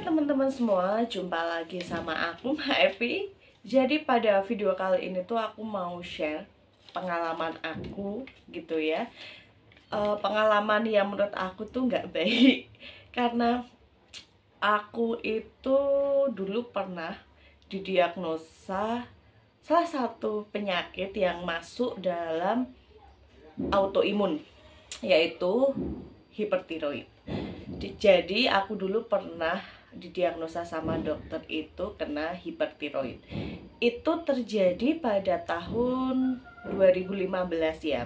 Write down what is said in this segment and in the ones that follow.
teman-teman semua, jumpa lagi sama aku Mbak Evi. Jadi pada video kali ini tuh aku mau share pengalaman aku gitu ya. Pengalaman yang menurut aku tuh nggak baik karena aku itu dulu pernah didiagnosa salah satu penyakit yang masuk dalam autoimun, yaitu hipertiroid. Jadi aku dulu pernah didiagnosa sama dokter itu kena hipertiroid. Itu terjadi pada tahun 2015 ya.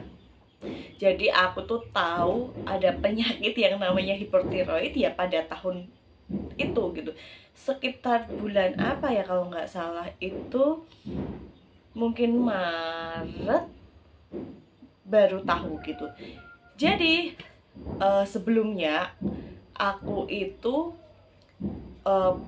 Jadi aku tuh tahu ada penyakit yang namanya hipertiroid ya pada tahun itu gitu. Sekitar bulan apa ya kalau nggak salah itu mungkin Maret baru tahu gitu. Jadi sebelumnya aku itu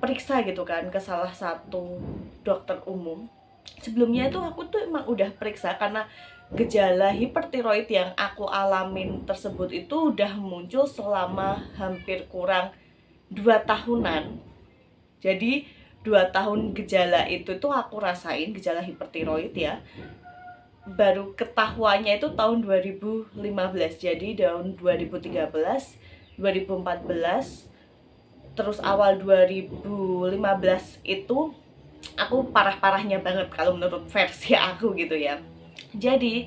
periksa gitu kan ke salah satu dokter umum. Sebelumnya itu aku tuh emang udah periksa karena gejala hipertiroid yang aku alamin tersebut itu udah muncul selama hampir kurang 2 tahunan. Jadi 2 tahun gejala itu tuh aku rasain, gejala hipertiroid ya. Baru ketahuannya itu tahun 2015. Jadi tahun 2013, 2014, terus awal 2015 itu aku parah-parahnya banget kalau menurut versi aku gitu ya. Jadi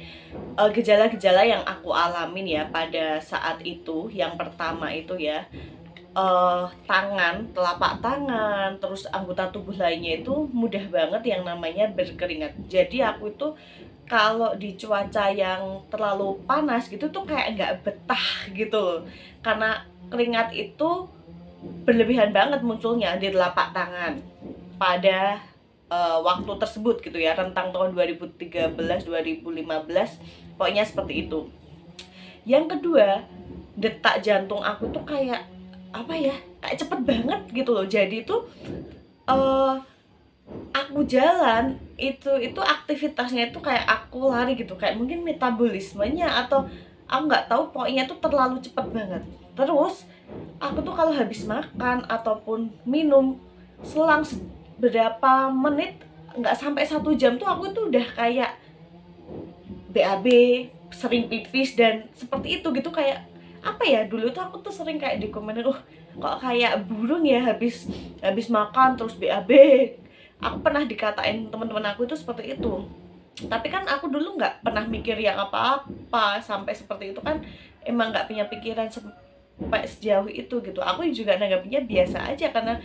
gejala-gejala yang aku alamin ya pada saat itu, yang pertama itu ya, tangan, telapak tangan, terus anggota tubuh lainnya itu mudah banget yang namanya berkeringat. Jadi aku itu kalau di cuaca yang terlalu panas gitu tuh kayak nggak betah gitu, karena keringat itu berlebihan banget munculnya di telapak tangan pada waktu tersebut gitu ya, rentang tahun 2013 2015, pokoknya seperti itu. Yang kedua, detak jantung aku tuh kayak apa ya, kayak cepet banget gitu loh. Jadi tuh aku jalan itu aktivitasnya itu kayak aku lari gitu, kayak mungkin metabolismenya atau aku nggak tahu, pokoknya tuh terlalu cepet banget. Terus aku tuh kalau habis makan ataupun minum selang berapa menit, nggak sampai 1 jam tuh aku tuh udah kayak BAB, sering pipis dan seperti itu gitu. Kayak apa ya, dulu tuh aku tuh sering kayak dikomenin, kok kayak burung ya habis makan terus BAB. Aku pernah dikatain teman-teman aku itu seperti itu. Tapi kan aku dulu nggak pernah mikir yang apa-apa sampai seperti itu kan, emang nggak punya pikiran sampai sejauh itu gitu. Aku juga nanggapnya biasa aja karena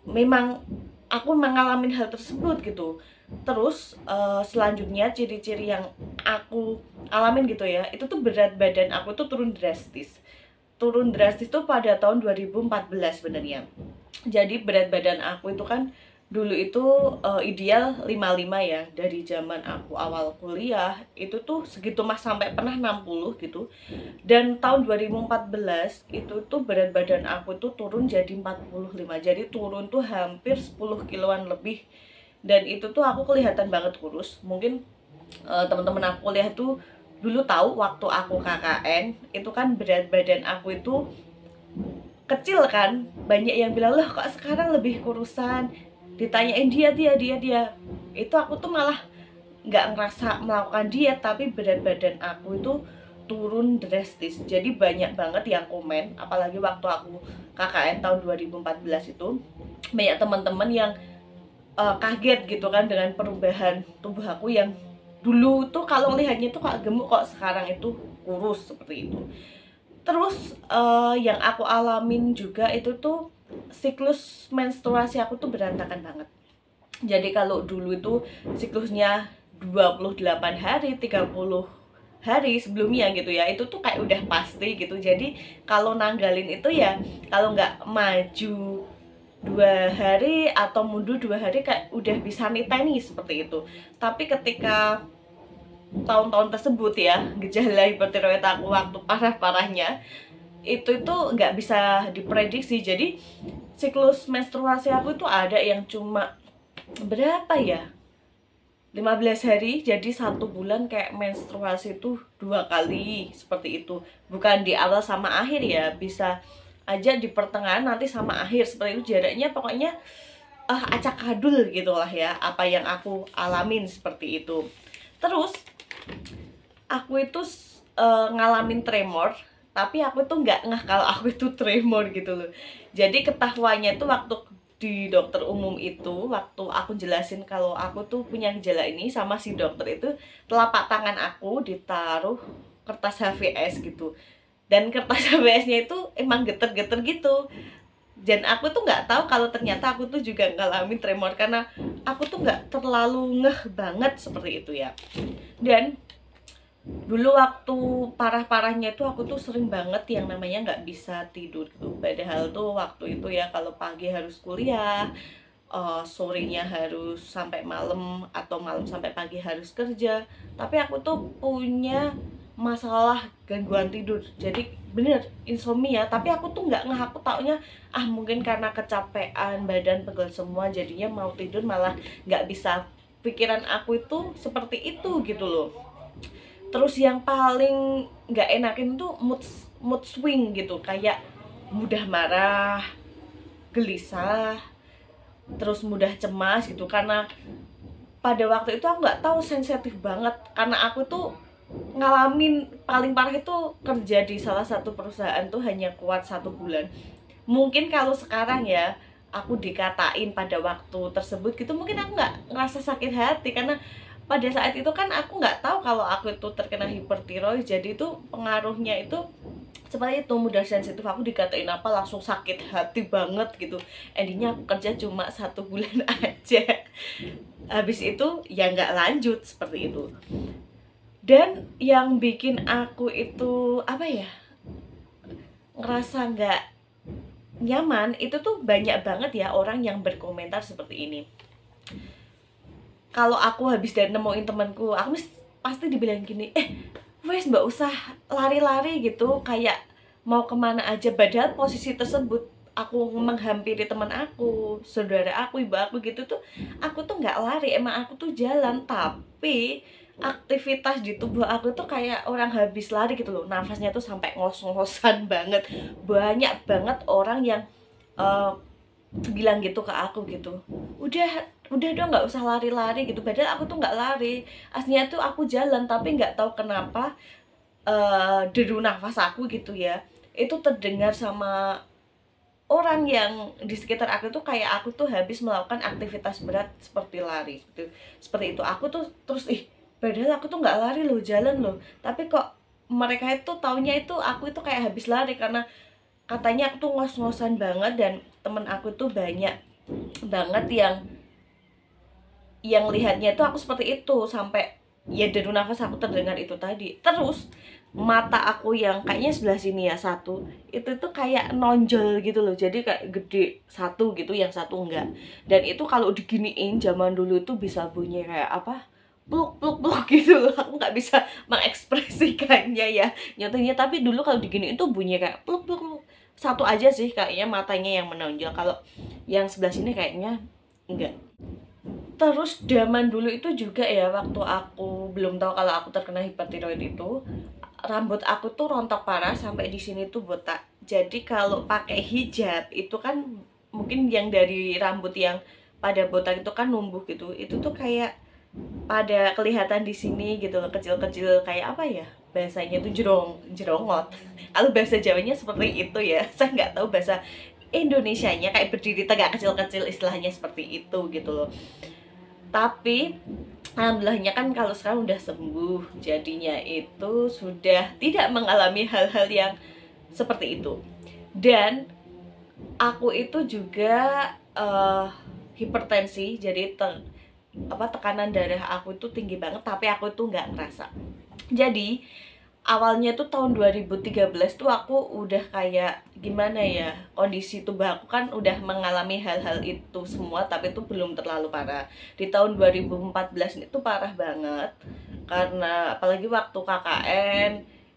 memang aku mengalami hal tersebut gitu. Terus selanjutnya ciri-ciri yang aku alamin gitu ya, itu tuh berat badan aku tuh turun drastis. Turun drastis tuh pada tahun 2014 sebenarnya. Jadi berat badan aku itu kan dulu itu ideal 55 ya, dari zaman aku awal kuliah itu tuh segitu mas, sampai pernah 60 gitu. Dan tahun 2014 itu tuh berat badan aku tuh turun jadi 45. Jadi turun tuh hampir 10 kiloan lebih. Dan itu tuh aku kelihatan banget kurus. Mungkin teman-teman aku kuliah tuh dulu tahu waktu aku KKN itu kan berat badan aku itu kecil kan. Banyak yang bilang, loh kok sekarang lebih kurusan. Ditanyain dia. Itu aku tuh malah nggak ngerasa melakukan diet, tapi berat badan aku itu turun drastis. Jadi banyak banget yang komen, apalagi waktu aku KKN tahun 2014 itu banyak teman-teman yang kaget gitu kan dengan perubahan tubuh aku yang dulu tuh kalau lihatnya tuh kok gemuk, kok sekarang itu kurus seperti itu. Terus yang aku alamin juga itu tuh siklus menstruasi aku tuh berantakan banget. Jadi kalau dulu itu siklusnya 28 hari, 30 hari sebelumnya gitu ya, itu tuh kayak udah pasti gitu. Jadi kalau nanggalin itu ya, kalau nggak maju 2 hari atau mundur 2 hari kayak udah bisa niteni seperti itu. Tapi ketika tahun-tahun tersebut ya, gejala hipertiroid aku waktu parah-parahnya itu nggak bisa diprediksi. Jadi siklus menstruasi aku itu ada yang cuma berapa ya, 15 hari. Jadi 1 bulan kayak menstruasi itu 2 kali seperti itu. Bukan di awal sama akhir ya, bisa aja di pertengahan nanti sama akhir seperti itu, jaraknya pokoknya acak-adul gitulah ya apa yang aku alamin seperti itu. Terus aku itu ngalamin tremor, tapi aku tuh nggak ngeh kalau aku itu tremor gitu loh. Jadi ketahuannya itu waktu di dokter umum itu, waktu aku jelasin kalau aku tuh punya gejala ini sama si dokter itu, telapak tangan aku ditaruh kertas HVS gitu. Dan kertas HVS-nya itu emang geter-geter gitu. Dan aku tuh nggak tahu kalau ternyata aku tuh juga ngalamin tremor karena aku tuh nggak terlalu ngeh banget seperti itu ya. Dan dulu waktu parah-parahnya itu aku tuh sering banget yang namanya nggak bisa tidur gitu. Padahal tuh waktu itu ya kalau pagi harus kuliah, sorenya harus sampai malam atau malam sampai pagi harus kerja. Tapi aku tuh punya masalah gangguan tidur. Jadi bener insomnia. Tapi aku tuh nggak ngeh, aku taunya mungkin karena kecapean, badan pegel semua, jadinya mau tidur malah nggak bisa. Pikiran aku itu seperti itu gitu loh. Terus yang paling nggak enakin tuh mood swing gitu, kayak mudah marah, gelisah, terus mudah cemas gitu. Karena pada waktu itu aku nggak tahu, sensitif banget karena aku tuh ngalamin paling parah itu kerja di salah satu perusahaan tuh hanya kuat 1 bulan. Mungkin kalau sekarang ya aku dikatain pada waktu tersebut gitu, mungkin aku nggak ngerasa sakit hati karena pada saat itu kan aku nggak tahu kalau aku itu terkena hipertiroid. Jadi itu pengaruhnya itu seperti itu, mudah sensitif. Aku dikatain apa langsung sakit hati banget gitu. Endingnya aku kerja cuma 1 bulan aja, habis itu ya nggak lanjut seperti itu. Dan yang bikin aku itu apa ya, ngerasa nggak nyaman itu tuh banyak banget ya orang yang berkomentar seperti ini. Kalau aku habis dari nemuin temanku, aku pasti dibilang gini, wes mbak usah lari-lari gitu, kayak mau kemana aja. Padahal posisi tersebut aku menghampiri teman aku, saudara aku, ibu aku gitu tuh, aku tuh nggak lari, emang aku tuh jalan. Tapi aktivitas di tubuh aku tuh kayak orang habis lari gitu loh, nafasnya tuh sampai ngos-ngosan banget. Banyak banget orang yang bilang gitu ke aku gitu, udah dong nggak usah lari-lari gitu. Padahal aku tuh nggak lari, aslinya tuh aku jalan. Tapi nggak tahu kenapa deru nafas aku gitu ya, itu terdengar sama orang yang di sekitar aku tuh kayak aku tuh habis melakukan aktivitas berat seperti lari gitu. Seperti itu aku tuh terus padahal aku tuh nggak lari loh, jalan loh. Tapi kok mereka itu taunya itu aku itu kayak habis lari, karena katanya aku tuh ngos-ngosan banget. Dan temen aku tuh banyak banget yang lihatnya itu aku seperti itu, sampai ya deru nafas aku terdengar itu tadi. Terus mata aku yang kayaknya sebelah sini ya satu, itu tuh kayak nonjol gitu loh, jadi kayak gede satu gitu, yang satu enggak. Dan itu kalau diginiin zaman dulu itu bisa bunyi kayak apa, pluk pluk pluk gitu loh. Aku nggak bisa mengekspresikannya ya nyatanya, tapi dulu kalau diginiin tuh bunyi kayak pluk pluk pluk. Satu aja sih kayaknya matanya yang menonjol, kalau yang sebelah sini kayaknya enggak. Terus zaman dulu itu juga ya, waktu aku belum tahu kalau aku terkena hipertiroid itu, rambut aku tuh rontok parah sampai di sini tuh botak. Jadi kalau pakai hijab itu kan mungkin yang dari rambut yang pada botak itu kan numbuh gitu. Itu tuh kayak pada kelihatan di sini gitu, kecil-kecil kayak apa ya? Bahasanya tuh jerongot. Kalau bahasa Jawanya seperti itu ya. Saya nggak tahu bahasa Indonesianya, kayak berdiri tegak kecil-kecil, istilahnya seperti itu gitu loh. Tapi alhamdulillahnya kan kalau sekarang udah sembuh, jadinya itu sudah tidak mengalami hal-hal yang seperti itu. Dan aku itu juga hipertensi, jadi tekanan darah aku itu tinggi banget, tapi aku itu nggak ngerasa. Jadi awalnya tuh tahun 2013 tuh aku udah kayak gimana ya, kondisi tubuh aku kan udah mengalami hal-hal itu semua, tapi itu belum terlalu parah. Di tahun 2014 itu parah banget, karena apalagi waktu KKN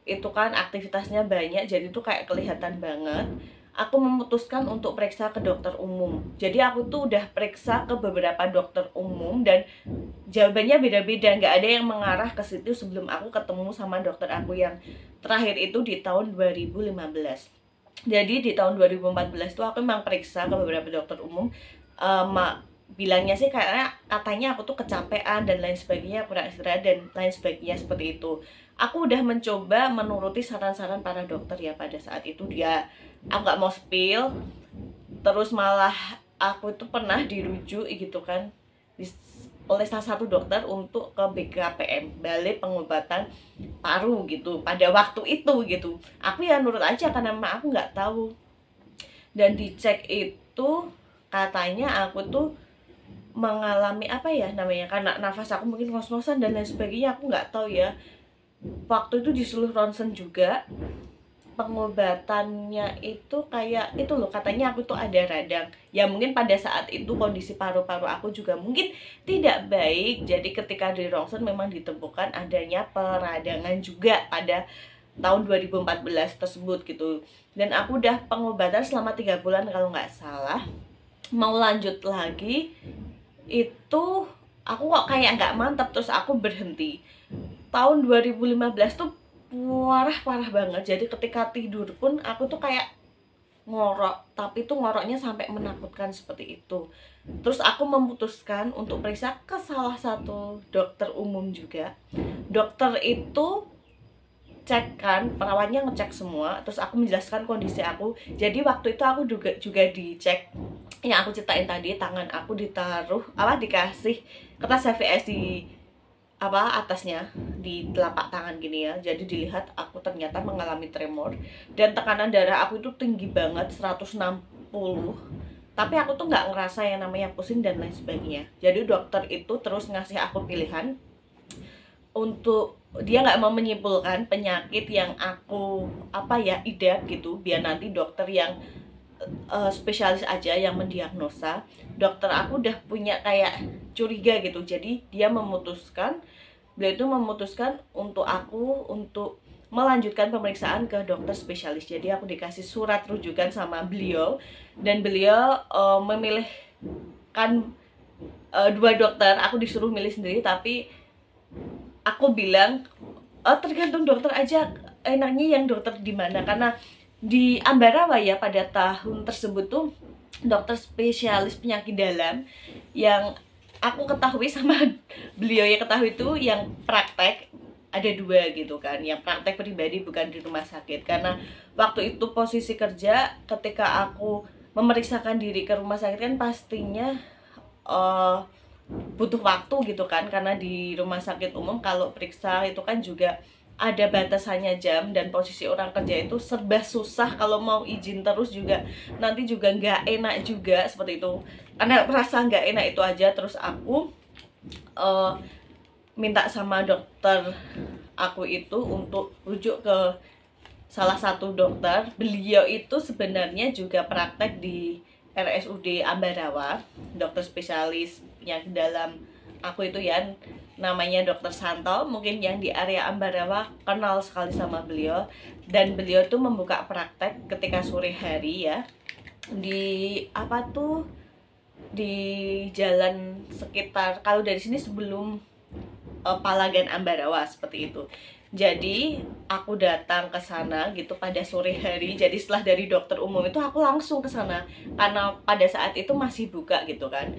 itu kan aktivitasnya banyak, jadi tuh kayak kelihatan banget. Aku memutuskan untuk periksa ke dokter umum. Jadi aku tuh udah periksa ke beberapa dokter umum dan jawabannya beda-beda, nggak ada yang mengarah ke situ sebelum aku ketemu sama dokter aku yang terakhir itu di tahun 2015. Jadi di tahun 2014 tuh aku memang periksa ke beberapa dokter umum, bilangnya sih katanya aku tuh kecapean dan lain sebagainya, kurang istirahat dan lain sebagainya seperti itu. Aku udah mencoba menuruti saran-saran para dokter ya pada saat itu. Aku nggak mau spill, terus malah aku itu pernah dirujuk gitu kan oleh salah satu dokter untuk ke BKPM, Balai Pengobatan Paru gitu, pada waktu itu gitu. Aku ya nurut aja karena memang aku nggak tahu. Dan dicek itu katanya aku tuh mengalami apa ya namanya, karena nafas aku mungkin ngos-ngosan dan lain sebagainya, aku nggak tahu ya. Waktu itu disuruh ronsen juga. Pengobatannya itu kayak itu loh, katanya aku tuh ada radang ya, mungkin pada saat itu kondisi paru-paru aku juga mungkin tidak baik, jadi ketika di ronsen memang ditemukan adanya peradangan juga pada tahun 2014 tersebut gitu. Dan aku udah pengobatan selama 3 bulan kalau nggak salah. Mau lanjut lagi itu aku kok kayak nggak mantap, terus aku berhenti. Tahun 2015 tuh parah banget, jadi ketika tidur pun aku tuh kayak ngorok, tapi tuh ngoroknya sampai menakutkan seperti itu. Terus aku memutuskan untuk periksa ke salah satu dokter umum juga. Dokter itu cek kan, perawatnya ngecek semua, terus aku menjelaskan kondisi aku. Jadi waktu itu aku juga dicek yang aku ceritain tadi, tangan aku ditaruh dikasih kertas HVS di atasnya, di telapak tangan gini ya. Jadi dilihat aku ternyata mengalami tremor dan tekanan darah aku itu tinggi banget, 160. Tapi aku tuh nggak ngerasa yang namanya pusing dan lain sebagainya. Jadi dokter itu terus ngasih aku pilihan untuk dia nggak mau menyimpulkan penyakit yang aku idap gitu, biar nanti dokter yang spesialis aja yang mendiagnosa. Dokter aku udah punya kayak curiga gitu, jadi beliau itu memutuskan untuk aku untuk melanjutkan pemeriksaan ke dokter spesialis. Jadi aku dikasih surat rujukan sama beliau, dan beliau memilihkan 2 dokter. Aku disuruh milih sendiri, tapi aku bilang tergantung dokter aja, enaknya yang dokter di mana, karena di Ambarawa ya pada tahun tersebut tuh dokter spesialis penyakit dalam yang aku ketahui sama beliau yang ketahui itu yang praktek ada 2 gitu kan, yang praktek pribadi bukan di rumah sakit. Karena waktu itu posisi kerja, ketika aku memeriksakan diri ke rumah sakit kan pastinya butuh waktu gitu kan, karena di rumah sakit umum kalau periksa itu kan juga ada batasannya jam, dan posisi orang kerja itu serba susah, kalau mau izin terus juga nanti juga nggak enak juga seperti itu. Karena merasa nggak enak itu aja, terus aku minta sama dokter aku itu untuk rujuk ke salah satu dokter. Beliau itu sebenarnya juga praktek di RSUD Ambarawa, dokter spesialis penyakit dalam. Aku itu ya namanya Dokter Santo, mungkin yang di area Ambarawa kenal sekali sama beliau. Dan beliau tuh membuka praktek ketika sore hari ya, di di jalan sekitar, kalau dari sini sebelum Palagan Ambarawa seperti itu. Jadi aku datang ke sana gitu pada sore hari. Jadi setelah dari dokter umum itu aku langsung ke sana karena pada saat itu masih buka gitu kan.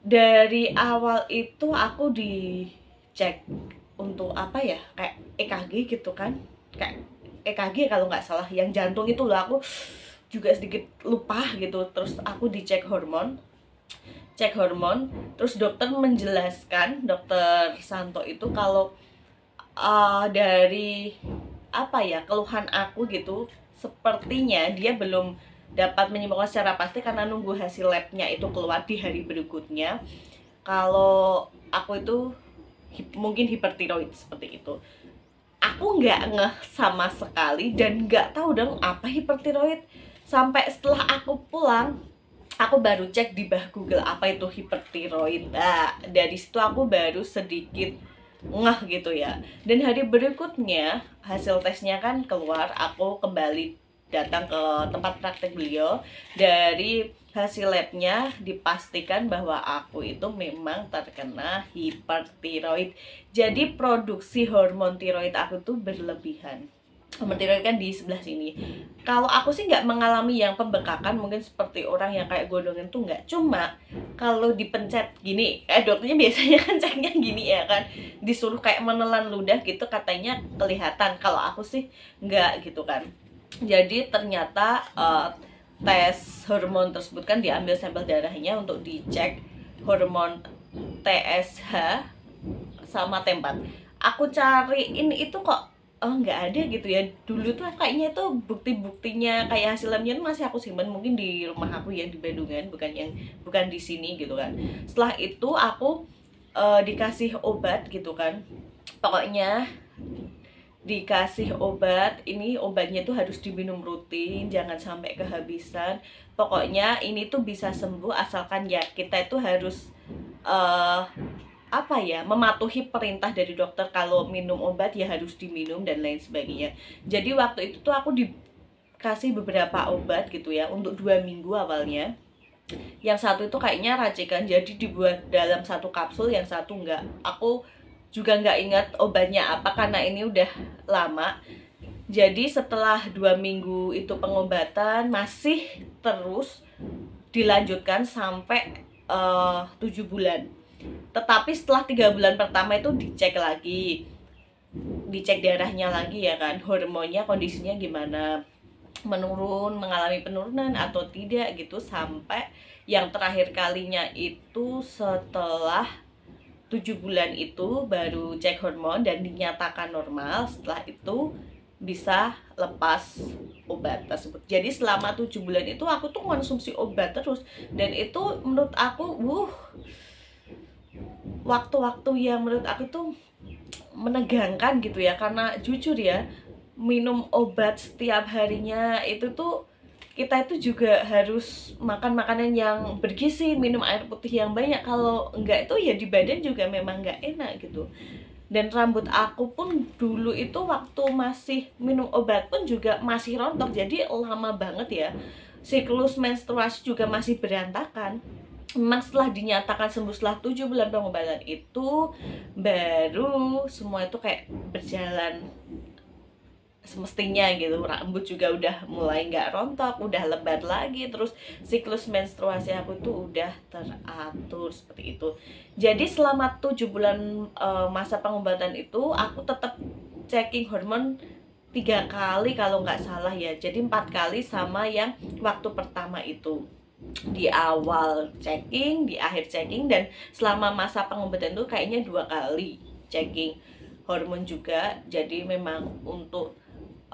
Dari awal itu aku dicek untuk kayak EKG gitu kan, kayak EKG kalau nggak salah, yang jantung itu loh, aku juga sedikit lupa gitu. Terus aku dicek cek hormon, terus dokter menjelaskan, dokter Santo itu, kalau dari keluhan aku gitu, sepertinya dia belum dapat menyimpulkan secara pasti karena nunggu hasil labnya itu keluar di hari berikutnya, kalau aku itu mungkin hipertiroid seperti itu. Aku nggak ngeh sama sekali dan nggak tahu dong apa hipertiroid, sampai setelah aku pulang aku baru cek di Google apa itu hipertiroid. Nah, dari situ aku baru sedikit ngeh gitu ya. Dan hari berikutnya hasil tesnya kan keluar, aku kembali datang ke tempat praktek beliau. Dari hasil labnya dipastikan bahwa aku itu memang terkena hipertiroid. Jadi produksi hormon tiroid aku tuh berlebihan. Hormon tiroid kan di sebelah sini. Kalau aku sih nggak mengalami yang pembekakan, mungkin seperti orang yang kayak gondongan tuh nggak. Cuma kalau dipencet gini, dokternya biasanya kan ceknya gini ya kan, disuruh kayak menelan ludah gitu katanya kelihatan. Kalau aku sih nggak gitu kan. Jadi ternyata tes hormon tersebut kan diambil sampel darahnya untuk dicek hormon TSH sama T4. Aku cariin itu kok nggak ada gitu ya. Dulu tuh kayaknya itu bukti-buktinya kayak hasil labnya masih aku simpan mungkin di rumah aku yang di Bandungan, bukan di sini gitu kan. Setelah itu aku dikasih obat gitu kan. Pokoknya dikasih obat, ini obatnya tuh harus diminum rutin, jangan sampai kehabisan. Pokoknya ini tuh bisa sembuh asalkan ya kita itu harus uh, apa ya, mematuhi perintah dari dokter. Kalau minum obat ya harus diminum dan lain sebagainya. Jadi waktu itu tuh aku dikasih beberapa obat gitu ya untuk 2 minggu awalnya. Yang satu itu kayaknya racikan, jadi dibuat dalam satu kapsul, yang satu enggak. Aku juga nggak ingat obatnya apa karena ini udah lama. Jadi setelah 2 minggu itu pengobatan masih terus dilanjutkan sampai 7 bulan. Tetapi setelah 3 bulan pertama itu dicek darahnya lagi ya kan, hormonnya kondisinya gimana, menurun, mengalami penurunan atau tidak gitu, sampai yang terakhir kalinya itu setelah 7 bulan itu baru cek hormon dan dinyatakan normal. Setelah itu bisa lepas obat tersebut. Jadi selama 7 bulan itu aku tuh konsumsi obat terus, dan itu menurut aku waktu-waktu yang menurut aku tuh menegangkan gitu ya. Karena jujur ya, minum obat setiap harinya itu tuh kita itu juga harus makan makanan yang bergizi, minum air putih yang banyak. Kalau enggak itu ya di badan juga memang enggak enak gitu. Dan rambut aku pun dulu itu waktu masih minum obat pun juga masih rontok, jadi lama banget ya. Siklus menstruasi juga masih berantakan. Memang setelah dinyatakan sembuh setelah 7 bulan pengobatan itu baru semua itu kayak berjalan semestinya gitu. Rambut juga udah mulai nggak rontok, udah lebat lagi, terus siklus menstruasi aku tuh udah teratur seperti itu. Jadi selama 7 bulan masa pengobatan itu aku tetap checking hormon 3 kali kalau nggak salah ya. Jadi 4 kali sama yang waktu pertama itu, di awal checking, di akhir checking, dan selama masa pengobatan itu kayaknya 2 kali checking hormon juga. Jadi memang untuk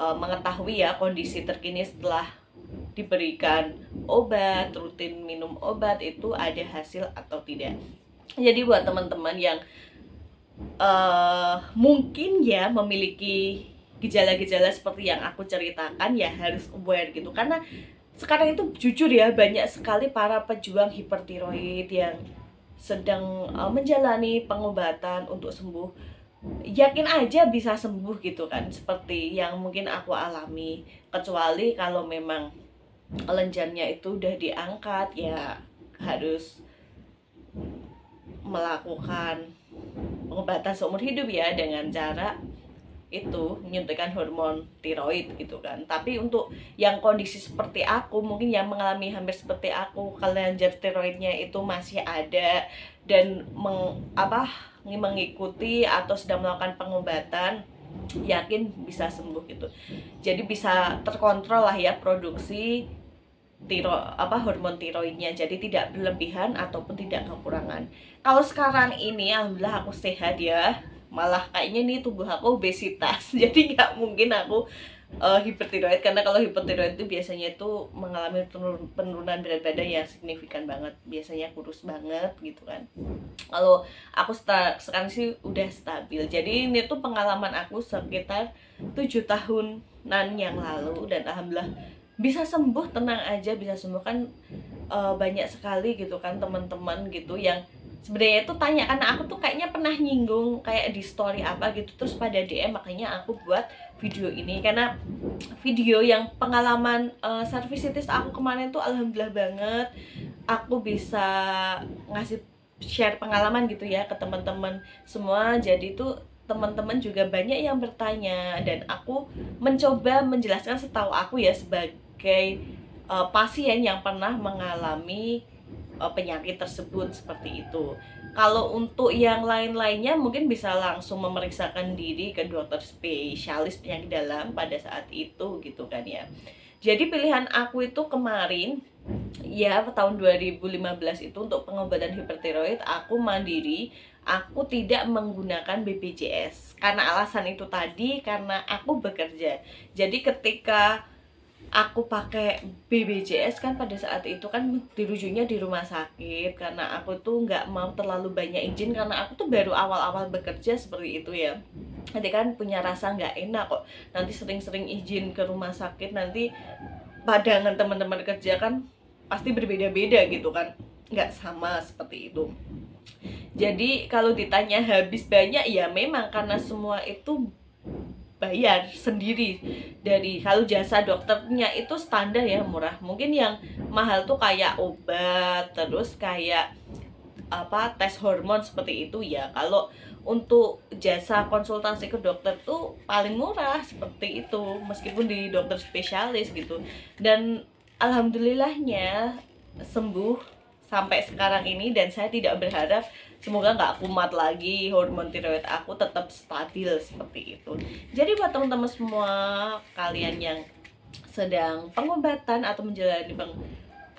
mengetahui ya kondisi terkini setelah diberikan obat, rutin minum obat itu ada hasil atau tidak. Jadi buat teman-teman yang mungkin ya memiliki gejala-gejala seperti yang aku ceritakan, ya harus aware gitu. Karena sekarang itu jujur ya banyak sekali para pejuang hipertiroid yang sedang menjalani pengobatan untuk sembuh. Yakin aja bisa sembuh gitu kan, seperti yang mungkin aku alami. Kecuali kalau memang kelenjarnya itu udah diangkat, ya harus melakukan pengobatan seumur hidup ya, dengan cara itu menyuntikkan hormon tiroid gitu kan. Tapi untuk yang kondisi seperti aku, mungkin yang mengalami hampir seperti aku, kelenjar tiroidnya itu masih ada dan mengikuti atau sedang melakukan pengobatan, yakin bisa sembuh gitu. Jadi bisa terkontrol lah ya produksi hormon tiroidnya, jadi tidak berlebihan ataupun tidak kekurangan. Kalau sekarang ini alhamdulillah aku sehat ya, malah kayaknya nih tubuh aku obesitas jadi nggak mungkin aku hipertiroid. Karena kalau hipertiroid itu biasanya itu mengalami penurunan berat badan yang signifikan banget, biasanya kurus banget gitu kan. Kalau aku sekarang sih udah stabil. Jadi ini tuh pengalaman aku sekitar 7 tahunan yang lalu, dan alhamdulillah bisa sembuh. Tenang aja, bisa sembuh kan. Banyak sekali gitu kan teman-teman gitu yang sebenarnya itu tanya, karena aku tuh kayaknya pernah nyinggung kayak di story apa gitu, terus pada DM, makanya aku buat video ini. Karena video yang pengalaman servisitis aku kemarin tuh alhamdulillah banget aku bisa ngasih share pengalaman gitu ya ke teman-teman semua. Jadi tuh teman-teman juga banyak yang bertanya, dan aku mencoba menjelaskan setahu aku ya, sebagai pasien yang pernah mengalami penyakit tersebut seperti itu. Kalau untuk yang lain-lainnya mungkin bisa langsung memeriksakan diri ke dokter spesialis penyakit dalam pada saat itu gitu kan ya. Jadi pilihan aku itu kemarin ya tahun 2015 itu untuk pengobatan hipertiroid aku mandiri, aku tidak menggunakan BPJS. Karena alasan itu tadi, karena aku bekerja. Jadi ketika aku pakai BPJS kan pada saat itu kan dirujuknya di rumah sakit, karena aku tuh nggak mau terlalu banyak izin karena aku tuh baru awal-awal bekerja seperti itu ya. Nanti kan punya rasa nggak enak kok, nanti sering-sering izin ke rumah sakit, nanti pandangan teman-teman kerja kan pasti berbeda-beda gitu kan, nggak sama seperti itu. Jadi kalau ditanya habis banyak, ya memang karena semua itu bayar sendiri. Dari kalau jasa dokternya itu standar ya, murah. Mungkin yang mahal tuh kayak obat, terus kayak apa, tes hormon seperti itu ya. Kalau untuk jasa konsultasi ke dokter tuh paling murah seperti itu, meskipun di dokter spesialis gitu. Dan alhamdulillahnya sembuh sampai sekarang ini, dan saya tidak berharap, semoga nggak kumat lagi, hormon tiroid aku tetap stabil seperti itu. Jadi buat teman-teman semua kalian yang sedang pengobatan atau menjalani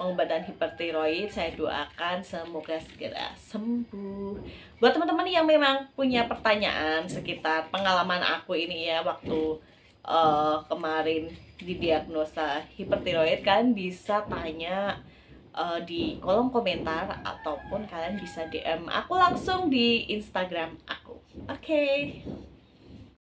pengobatan hipertiroid, saya doakan semoga segera sembuh. Buat teman-teman yang memang punya pertanyaan sekitar pengalaman aku ini ya, waktu kemarin didiagnosa hipertiroid, kalian bisa tanya di kolom komentar, ataupun kalian bisa DM aku langsung di Instagram aku. Oke.